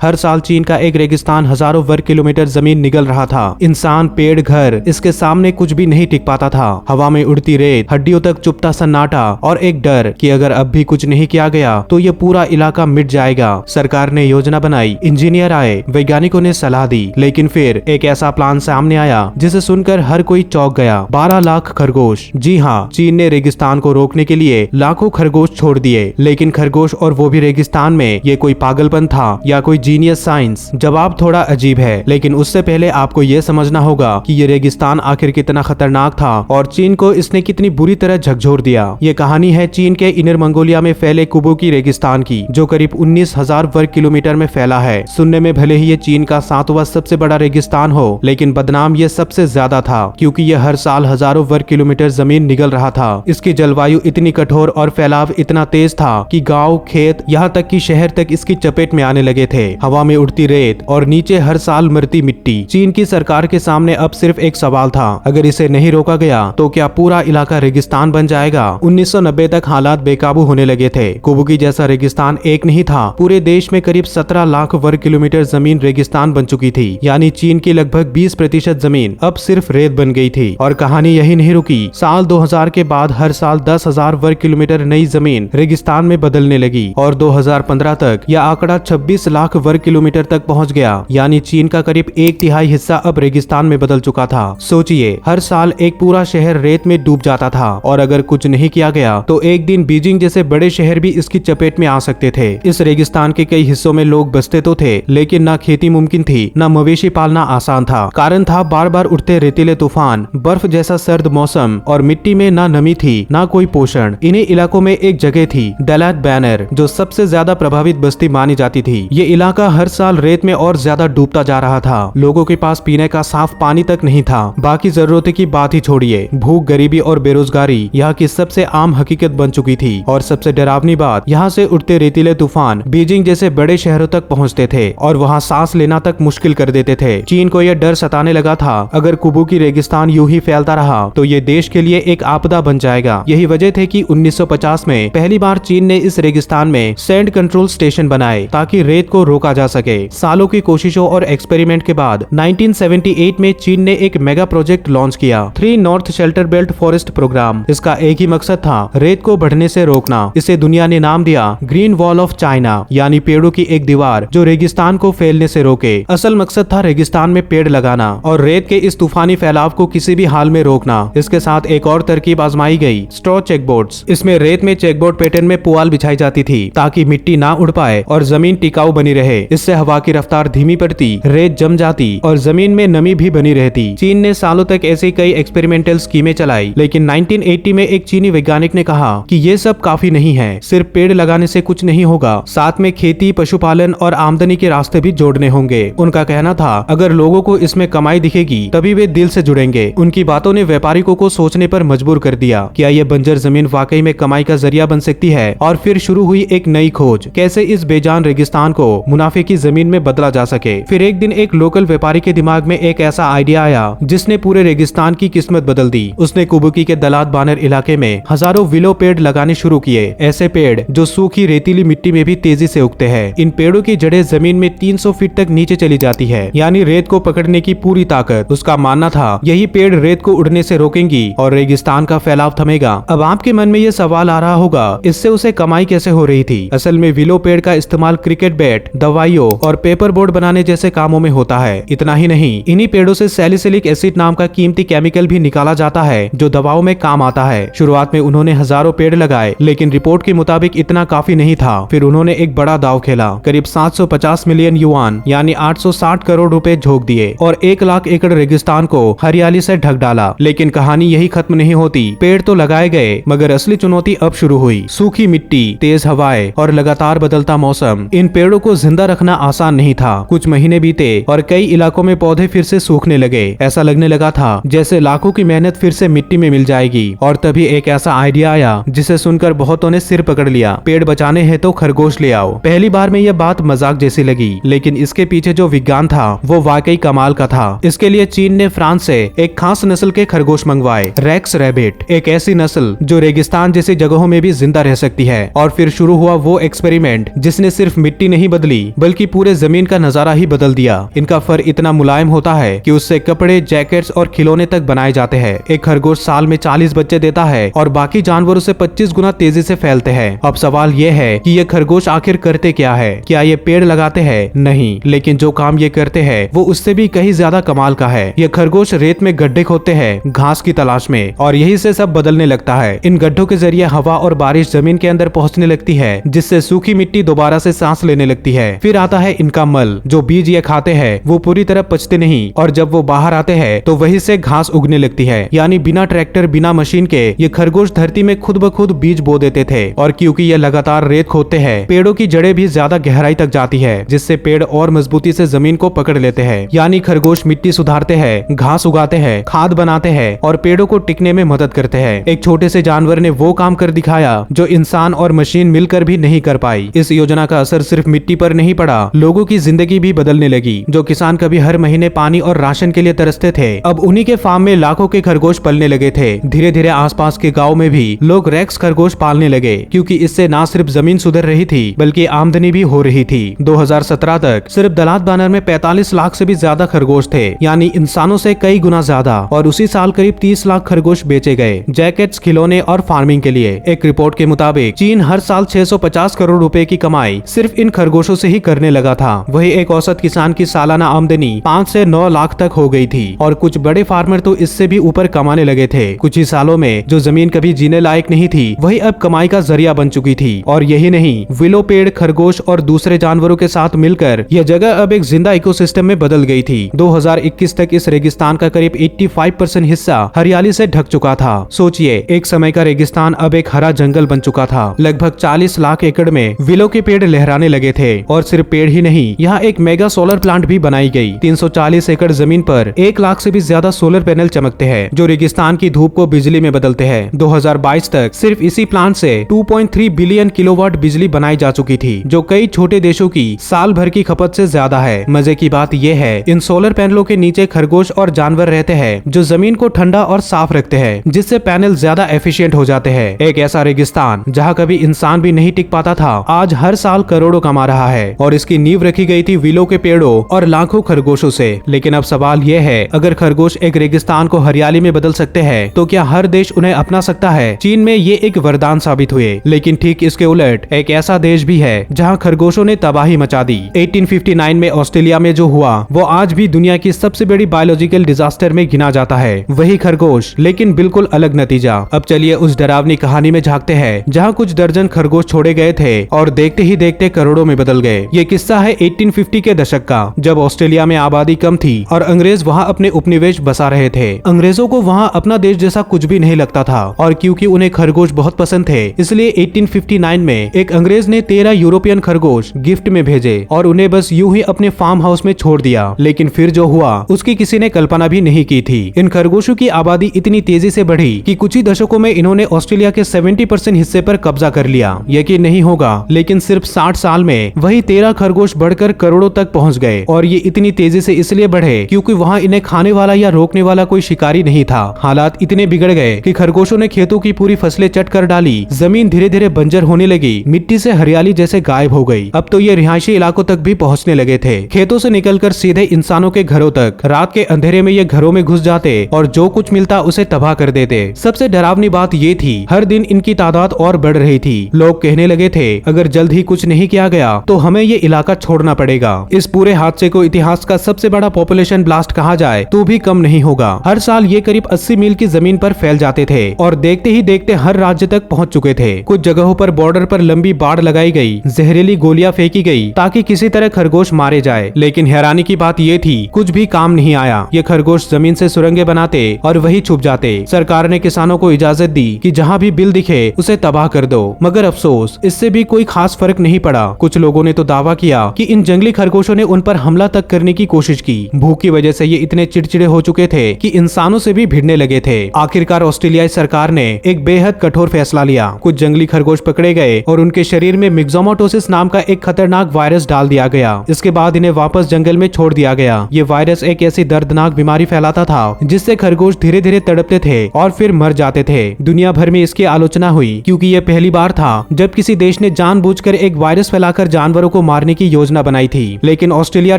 हर साल चीन का एक रेगिस्तान हजारों वर्ग किलोमीटर जमीन निगल रहा था। इंसान, पेड़, घर, इसके सामने कुछ भी नहीं टिक पाता था। हवा में उड़ती रेत, हड्डियों तक चुभता सन्नाटा और एक डर कि अगर अब भी कुछ नहीं किया गया तो ये पूरा इलाका मिट जाएगा। सरकार ने योजना बनाई, इंजीनियर आए, वैज्ञानिकों ने सलाह दी, लेकिन फिर एक ऐसा प्लान सामने आया जिसे सुनकर हर कोई चौंक गया। 12 लाख खरगोश। जी हाँ, चीन ने रेगिस्तान को रोकने के लिए लाखों खरगोश छोड़ दिए। लेकिन खरगोश, और वो भी रेगिस्तान में, ये कोई पागलपन था या कोई जीनियस साइंस? जवाब थोड़ा अजीब है, लेकिन उससे पहले आपको ये समझना होगा कि ये रेगिस्तान आखिर कितना खतरनाक था और चीन को इसने कितनी बुरी तरह झकझोर दिया। ये कहानी है चीन के इनर मंगोलिया में फैले कुबुकी रेगिस्तान की, जो करीब 19,000 वर्ग किलोमीटर में फैला है। सुनने में भले ही ये चीन का 7वां सबसे बड़ा रेगिस्तान हो, लेकिन बदनाम ये सबसे ज्यादा था, क्योंकि ये हर साल हजारों वर्ग किलोमीटर जमीन निगल रहा था। इसकी जलवायु इतनी कठोर और फैलाव इतना तेज था कि गाँव, खेत, यहाँ तक कि शहर तक इसकी चपेट में आने लगे थे। हवा में उड़ती रेत और नीचे हर साल मरती मिट्टी। चीन की सरकार के सामने अब सिर्फ एक सवाल था, अगर इसे नहीं रोका गया तो क्या पूरा इलाका रेगिस्तान बन जाएगा? 1990 तक हालात बेकाबू होने लगे थे। कुबुकी जैसा रेगिस्तान एक नहीं था, पूरे देश में करीब 17 लाख वर्ग किलोमीटर जमीन रेगिस्तान बन चुकी थी। यानी चीन की लगभग 20% जमीन अब सिर्फ रेत बन गई थी। और कहानी यही नहीं रुकी। साल 2000 के बाद हर साल 10,000 वर्ग किलोमीटर नई जमीन रेगिस्तान में बदलने लगी और 2015 तक यह आंकड़ा 26 लाख वर्ग किलोमीटर तक पहुंच गया। यानी चीन का करीब 1/3 हिस्सा अब रेगिस्तान में बदल चुका था। सोचिए, हर साल एक पूरा शहर रेत में डूब जाता था, और अगर कुछ नहीं किया गया तो एक दिन बीजिंग जैसे बड़े शहर भी इसकी चपेट में आ सकते थे। इस रेगिस्तान के कई हिस्सों में लोग बसते तो थे, लेकिन ना खेती मुमकिन थी, ना मवेशी पालना आसान था। कारण था बार बार उठते रेतीले तूफान, बर्फ जैसा सर्द मौसम, और मिट्टी में ना नमी थी ना कोई पोषण। इन्हीं इलाकों में एक जगह थी, डेलाट बैनर, जो सबसे ज्यादा प्रभावित बस्ती मानी जाती थी। ये इलाका हर साल रेत में और ज्यादा डूबता जा रहा था। लोगों के पास पीने का साफ पानी तक नहीं था। बाकी जरूरतों की बात ही छोड़िए, भूख, गरीबी और बेरोजगारी यहाँ की सबसे आम हकीकत बन चुकी थी। और सबसे डरावनी बात, यहाँ से उठते रेतीले तूफान बीजिंग जैसे बड़े शहरों तक पहुँचते थे और वहाँ सांस लेना तक मुश्किल कर देते थे। चीन को यह डर सताने लगा था, अगर कुबुकी रेगिस्तान यूं ही फैलता रहा तो ये देश के लिए एक आपदा बन जाएगा। यही वजह थी कि 1950 में पहली बार चीन ने इस रेगिस्तान में सैंड कंट्रोल स्टेशन बनाए, ताकि रेत को रोका जा सके। सालों की कोशिशों और एक्सपेरिमेंट के बाद 1978 में चीन ने एक मेगा प्रोजेक्ट लॉन्च किया, 3 north shelter belt forest programme. इसका एक ही मकसद था, रेत को बढ़ने से रोकना। इसे दुनिया ने नाम दिया ग्रीन वॉल ऑफ चाइना, यानी पेड़ों की एक दीवार जो रेगिस्तान को फैलने से रोके। असल मकसद था रेगिस्तान में पेड़ लगाना और रेत के इस तूफानी फैलाव को किसी भी हाल में रोकना। इसके साथ एक और तरकीब आजमाई गई, स्ट्रॉ चेकबोर्ड्स। इसमें रेत में चेकबोर्ड पैटर्न में पुआल बिछाई जाती थी, ताकि मिट्टी ना उड़ पाए और जमीन टिकाऊ बनी रहे। इससे हवा की रफ्तार धीमी पड़ती, रेत जम जाती और जमीन में नमी भी बनी रहती। चीन ने सालों तक ऐसी कई एक्सपेरिमेंटल स्कीमें चलाई, लेकिन 1980 में एक चीनी वैज्ञानिक ने कहा कि ये सब काफी नहीं है, सिर्फ पेड़ लगाने से कुछ नहीं होगा, साथ में खेती, पशुपालन और आमदनी के रास्ते भी जोड़ने होंगे। उनका कहना था, अगर लोगों को इसमें कमाई दिखेगी तभी वे दिल से जुड़ेंगे। उनकी बातों ने व्यापारियों को सोचने पर मजबूर कर दिया, क्या यह बंजर जमीन वाकई में कमाई का जरिया बन सकती है? और फिर शुरू हुई एक नई खोज, कैसे इस बेजान रेगिस्तान को मुनाफे की जमीन में बदला जा सके। फिर एक दिन एक लोकल व्यापारी के दिमाग में एक ऐसा आइडिया आया जिसने पूरे रेगिस्तान की किस्मत बदल दी। उसने कुबुकी के दलात बानर इलाके में हजारों विलो पेड़ लगाने शुरू किए, ऐसे पेड़ जो सूखी रेतीली मिट्टी में भी तेजी से उगते हैं। इन पेड़ों की जड़ें जमीन में 300 फीट तक नीचे चली जाती है, यानी रेत को पकड़ने की पूरी ताकत। उसका मानना था यही पेड़ रेत को उड़ने से रोकेंगी और रेगिस्तान का फैलाव थमेगा। अब आपके मन में ये सवाल आ रहा होगा, इससे उसे कमाई कैसे हो रही थी? असल में विलो पेड़ का इस्तेमाल क्रिकेट बैट, दवाइयों और पेपर बोर्ड बनाने जैसे कामों में होता है। इतना ही नहीं, इन्हीं पेड़ों से सैलिसिलिक एसिड नाम का कीमती केमिकल भी निकाला जाता है, जो दवाओं में काम आता है। शुरुआत में उन्होंने हजारों पेड़ लगाए, लेकिन रिपोर्ट के मुताबिक इतना काफी नहीं था। फिर उन्होंने एक बड़ा दाव खेला, करीब 750 मिलियन युआन यानी 860 करोड़ रुपए झोंक दिए और 1 लाख एकड़ रेगिस्तान को हरियाली से ढक डाला। लेकिन कहानी यही खत्म नहीं होती। पेड़ तो लगाए गए, मगर असली चुनौती अब शुरू हुई। सूखी मिट्टी, तेज हवाएं और लगातार बदलता मौसम। इन पेड़ों को जिंदा रखना आसान नहीं था। कुछ महीने बीते और कई इलाकों में पौधे फिर से सूखने लगे। ऐसा लगने लगा था जैसे लाखों की मेहनत फिर से मिट्टी में मिल जाएगी। और तभी एक ऐसा आइडिया आया जिसे सुनकर बहुतों ने सिर पकड़ लिया, पेड़ बचाने हैं तो खरगोश ले आओ। पहली बार में यह बात मजाक जैसी लगी, लेकिन इसके पीछे जो विज्ञान था वो वाकई कमाल का था। इसके लिए चीन ने फ्रांस से एक खास नस्ल के खरगोश मंगवाए, रेक्स रैबिट, एक ऐसी नस्ल जो रेगिस्तान जैसी जगहों में भी जिंदा रह सकती है। और फिर शुरू हुआ वो एक्सपेरिमेंट जिसने सिर्फ मिट्टी नहीं बदली नहीं बल्कि पूरे जमीन का नजारा ही बदल दिया। इनका फर इतना मुलायम होता है कि उससे कपड़े, जैकेट्स और खिलौने तक बनाए जाते हैं। एक खरगोश साल में 40 बच्चे देता है और बाकी जानवरों से 25 गुना तेजी से फैलते हैं। अब सवाल ये है कि ये खरगोश आखिर करते क्या है? क्या ये पेड़ लगाते हैं? नहीं, लेकिन जो काम ये करते हैं वो उससे भी कहीं ज्यादा कमाल का है। ये खरगोश रेत में गड्ढे खोदते हैं घास की तलाश में और यही से सब बदलने लगता है। इन गड्ढों के जरिए हवा और बारिश जमीन के अंदर पहुंचने लगती है, जिससे सूखी मिट्टी दोबारा से सांस लेने लगती है। फिर आता है इनका मल। जो बीज ये खाते हैं वो पूरी तरह पचते नहीं और जब वो बाहर आते हैं तो वहीं से घास उगने लगती है। यानी बिना ट्रैक्टर, बिना मशीन के ये खरगोश धरती में खुद ब खुद बीज बो देते थे। और क्योंकि ये लगातार रेत खोदते हैं, पेड़ों की जड़ें भी ज्यादा गहराई तक जाती है, जिससे पेड़ और मजबूती से जमीन को पकड़ लेते हैं। यानी खरगोश मिट्टी सुधारते हैं, घास उगाते हैं, खाद बनाते हैं और पेड़ों को टिकने में मदद करते हैं। एक छोटे से जानवर ने वो काम कर दिखाया जो इंसान और मशीन मिलकर भी नहीं कर पाई। इस योजना का असर सिर्फ मिट्टी पर नहीं पड़ा, लोगों की जिंदगी भी बदलने लगी। जो किसान कभी हर महीने पानी और राशन के लिए तरसते थे, अब उन्हीं के फार्म में लाखों के खरगोश पलने लगे थे। धीरे धीरे आसपास के गाँव में भी लोग रेक्स खरगोश पालने लगे, क्योंकि इससे न सिर्फ जमीन सुधर रही थी बल्कि आमदनी भी हो रही थी। 2017 तक सिर्फ दलात बानर में 45 लाख से भी ज्यादा खरगोश थे, यानी इंसानों से कई गुना ज्यादा। और उसी साल करीब 30 लाख खरगोश बेचे गए जैकेट्स, खिलौने और फार्मिंग के लिए। एक रिपोर्ट के मुताबिक चीन हर साल 650 करोड़ रुपए की कमाई सिर्फ इन खरगोशों से ही करने लगा था। वही एक औसत किसान की सालाना आमदनी 5 से 9 लाख तक हो गई थी और कुछ बड़े फार्मर तो इससे भी ऊपर कमाने लगे थे। कुछ ही सालों में जो जमीन कभी जीने लायक नहीं थी वही अब कमाई का जरिया बन चुकी थी। और यही नहीं, विलो पेड़, खरगोश और दूसरे जानवरों के साथ मिलकर यह जगह अब एक जिंदा इकोसिस्टम में बदल गई थी। 2021 तक इस रेगिस्तान का करीब 85% हिस्सा हरियाली से ढक चुका था। सोचिए, एक समय का रेगिस्तान अब एक हरा जंगल बन चुका था। लगभग 40 लाख एकड़ में विलो के पेड़ लहराने लगे थे। और सिर्फ पेड़ ही नहीं, यहाँ एक मेगा सोलर प्लांट भी बनाई गई। 340 एकड़ जमीन पर 1 लाख से भी ज्यादा सोलर पैनल चमकते हैं, जो रेगिस्तान की धूप को बिजली में बदलते हैं। 2022 तक सिर्फ इसी प्लांट से 2.3 बिलियन किलोवाट बिजली बनाई जा चुकी थी, जो कई छोटे देशों की साल भर की खपत से ज्यादा है। मजे की बात यह है, इन सोलर पैनलों के नीचे खरगोश और जानवर रहते हैं जो जमीन को ठंडा और साफ रखते हैं, जिससे पैनल ज्यादा एफिशिएंट हो जाते हैं। एक ऐसा रेगिस्तान जहाँ कभी इंसान भी नहीं टिक पाता था, आज हर साल करोड़ों कमा रहा है। और इसकी नींव रखी गई थी विलो के पेड़ों और लाखों खरगोशों से। लेकिन अब सवाल यह है, अगर खरगोश एक रेगिस्तान को हरियाली में बदल सकते हैं, तो क्या हर देश उन्हें अपना सकता है? चीन में ये एक वरदान साबित हुए। लेकिन ठीक इसके उलट एक ऐसा देश भी है जहाँ खरगोशों ने तबाही मचा दी। 1859 में ऑस्ट्रेलिया में जो हुआ वो आज भी दुनिया की सबसे बड़ी बायोलॉजिकल डिजास्टर में गिना जाता है। वही खरगोश, लेकिन बिल्कुल अलग नतीजा। अब चलिए उस डरावनी कहानी में झांकते हैं जहाँ कुछ दर्जन खरगोश छोड़े गए थे और देखते ही देखते करोड़ों में बदल गए। ये किस्सा है 1850 के दशक का, जब ऑस्ट्रेलिया में आबादी कम थी और अंग्रेज वहाँ अपने उपनिवेश बसा रहे थे। अंग्रेजों को वहाँ अपना देश जैसा कुछ भी नहीं लगता था और क्योंकि उन्हें खरगोश बहुत पसंद थे, इसलिए 1859 में एक अंग्रेज ने 13 यूरोपियन खरगोश गिफ्ट में भेजे और उन्हें बस यूं ही अपने फार्म हाउस में छोड़ दिया। लेकिन फिर जो हुआ उसकी किसी ने कल्पना भी नहीं की थी। इन खरगोशों की आबादी इतनी तेजी से बढ़ी कि कुछ ही दशकों में इन्होंने ऑस्ट्रेलिया के 70% हिस्से पर कब्जा कर लिया। यकीन नहीं होगा, लेकिन सिर्फ 60 साल में वही 13 खरगोश बढ़कर करोड़ों तक पहुंच गए। और ये इतनी तेजी से इसलिए बढ़े क्योंकि वहाँ इन्हें खाने वाला या रोकने वाला कोई शिकारी नहीं था। हालात इतने बिगड़ गए कि खरगोशों ने खेतों की पूरी फसलें चट कर डाली, जमीन धीरे धीरे बंजर होने लगी, मिट्टी से हरियाली जैसे गायब हो गई। अब तो ये रिहायशी इलाकों तक भी पहुंचने लगे थे, खेतों से निकलकर सीधे इंसानों के घरों तक। रात के अंधेरे में ये घरों में घुस जाते और जो कुछ मिलता उसे तबाह कर देते। सबसे डरावनी बात ये थी, हर दिन इनकी तादाद और बढ़ रही थी। लोग कहने लगे थे, अगर जल्द ही कुछ नहीं किया गया तो हमें ये इलाका छोड़ना पड़ेगा। इस पूरे हादसे को इतिहास का सबसे बड़ा पॉपुलेशन ब्लास्ट कहा जाए तो भी कम नहीं होगा। हर साल ये करीब 80 मील की जमीन पर फैल जाते थे और देखते ही देखते हर राज्य तक पहुंच चुके थे। कुछ जगहों पर बॉर्डर पर लंबी बाड़ लगाई गई, जहरीली गोलियां फेंकी गई ताकि किसी तरह खरगोश मारे जाए। लेकिन हैरानी की बात ये थी, कुछ भी काम नहीं आया। ये खरगोश जमीन से सुरंगें बनाते और वही छुप जाते। सरकार ने किसानों को इजाजत दी कि जहाँ भी बिल दिखे उसे तबाह कर दो, मगर अफसोस इससे भी कोई खास फर्क नहीं पड़ा। कुछ लोगों ने तो दावा किया कि इन जंगली खरगोशों ने उन पर हमला तक करने की कोशिश की। भूख की वजह से ये इतने चिड़चिड़े हो चुके थे कि इंसानों से भी भिड़ने लगे थे। आखिरकार ऑस्ट्रेलियाई सरकार ने एक बेहद कठोर फैसला लिया। कुछ जंगली खरगोश पकड़े गए और उनके शरीर में मिक्सोमाटोसिस नाम का एक खतरनाक वायरस डाल दिया गया। इसके बाद इन्हें वापस जंगल में छोड़ दिया गया। ये वायरस एक ऐसी दर्दनाक बीमारी फैलाता था जिससे खरगोश धीरे धीरे तड़पते थे और फिर मर जाते थे। दुनिया भर में इसकी आलोचना हुई क्योंकि यह पहली बार था जब किसी देश ने जानबूझकर एक वायरस फैलाकर जानवरों को को मारने की योजना बनाई थी, लेकिन ऑस्ट्रेलिया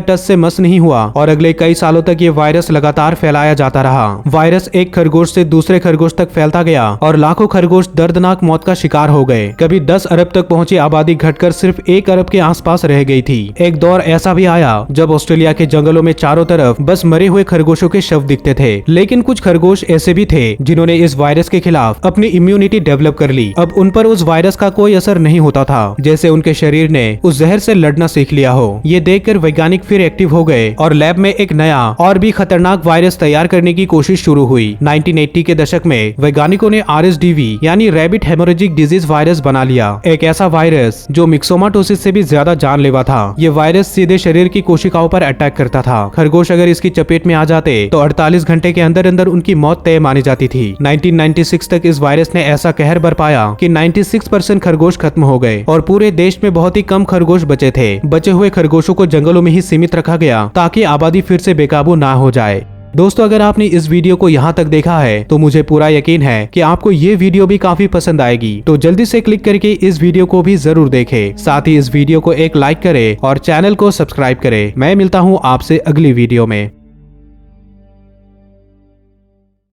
टस से मस नहीं हुआ और अगले कई सालों तक ये वायरस लगातार फैलाया जाता रहा। वायरस एक खरगोश से दूसरे खरगोश तक फैलता गया और लाखों खरगोश दर्दनाक मौत का शिकार हो गए। कभी 10 अरब तक पहुंची आबादी घटकर सिर्फ 1 अरब के आसपास रह गई थी। एक दौर ऐसा भी आया जब ऑस्ट्रेलिया के जंगलों में चारों तरफ बस मरे हुए खरगोशों के शव दिखते थे। लेकिन कुछ खरगोश ऐसे भी थे जिन्होंने इस वायरस के खिलाफ अपनी इम्यूनिटी डेवलप कर ली। अब उन पर उस वायरस का कोई असर नहीं होता था, जैसे उनके शरीर ने उस जहर से लड़ना सीख लिया हो। ये देखकर वैज्ञानिक फिर एक्टिव हो गए और लैब में एक नया और भी खतरनाक वायरस तैयार करने की कोशिश शुरू हुई। 1980 के दशक में वैज्ञानिकों ने RSDV यानी रैबिट हेमोरेजिक डिजीज वायरस बना लिया, एक ऐसा वायरस जो मिक्सोमाटोसिस से भी ज्यादा जानलेवा था। ये वायरस सीधे शरीर की कोशिकाओं पर अटैक करता था। खरगोश अगर इसकी चपेट में आ जाते तो 48 घंटे के अंदर अंदर उनकी मौत तय मानी जाती थी। 1996 तक इस वायरस ने ऐसा कहर बरपाया कि 96% खरगोश खत्म हो गए और पूरे देश में बहुत ही कम खरगोश बचे थे। बचे हुए खरगोशों को जंगलों में ही सीमित रखा गया ताकि आबादी फिर से बेकाबू ना हो जाए। दोस्तों, अगर आपने इस वीडियो को यहाँ तक देखा है तो मुझे पूरा यकीन है कि आपको ये वीडियो भी काफी पसंद आएगी, तो जल्दी से क्लिक करके इस वीडियो को भी जरूर देखें। साथ ही इस वीडियो को एक लाइक करें और चैनल को सब्सक्राइब करें। मैं मिलता हूँ आपसे अगली वीडियो में।